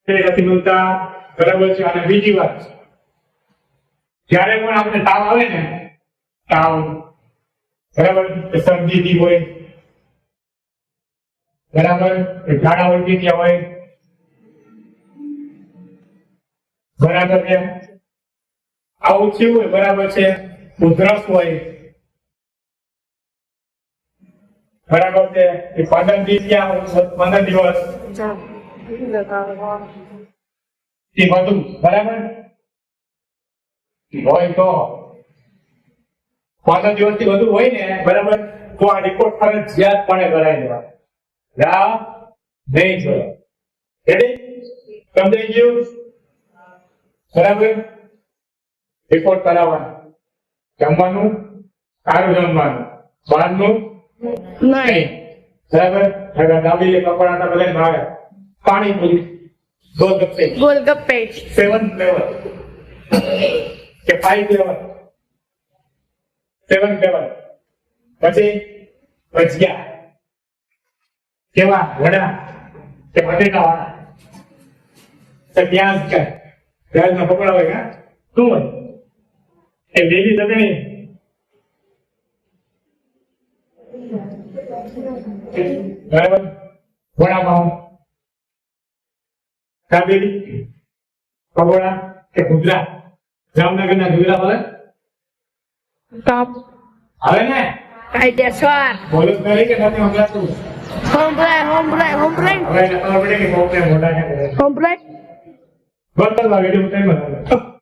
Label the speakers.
Speaker 1: તે નથી બનતા. બરાબર છે. અને બીજી વાત, જ્યારે પણ આપણે તાવ આવે ને, તાવ, બરાબર, શરદી થી હોય, બરાબર, ઝાડા ઉલટી થયા હોય, બરાબર છે, આવું થયું હોય, બરાબર છે, ઉધરસ હોય, બરાબર છે, એ 15 દિવસ ક્યાં 15 દિવસ એ બધું બરાબર હોય તો 15 દિવસથી વધુ હોય ને, બરાબર, તો આ રિપોર્ટ ફરજિયાતપણે કરાવી દેવાનો. રા નહીં જોયો. રેડી? સમજાઈ ગયું? બરાબર, રિપોર્ટ કરાવવાનો. જમવાનું સારું જમવાનું, બહારનું નહીં. બરાબર, દાબીલે કપડા બધા ભાવે, પાણીપુરી,
Speaker 2: ગોલગપ્પે
Speaker 1: 7 ફ્લેવર કે 5 ફ્લેવર, 7 ફ્લેવર. પછી ભજીયા કેવા, વડા કે બટેટા વાળા કે પ્યાજ, કે પ્યાજના પકોડા હોય, હા, શું હોય એ લીલી ચટણી, બરાબર, વડાપાઉં, કાબેલી, પકોડા કે ગુજરાત, જામનગરના ગુજરાત બોલે
Speaker 2: ટોપ
Speaker 1: આવે ને,
Speaker 2: કાયદેસર
Speaker 1: બોલો નહીં કે નથી સમજાતું?
Speaker 2: હોમબ્રાય
Speaker 1: હવે ખબર પડે કે મોટા છે.
Speaker 2: હોમબ્રાય
Speaker 1: બર્તનમાં વિડીયો ટાઈમ બનાવે.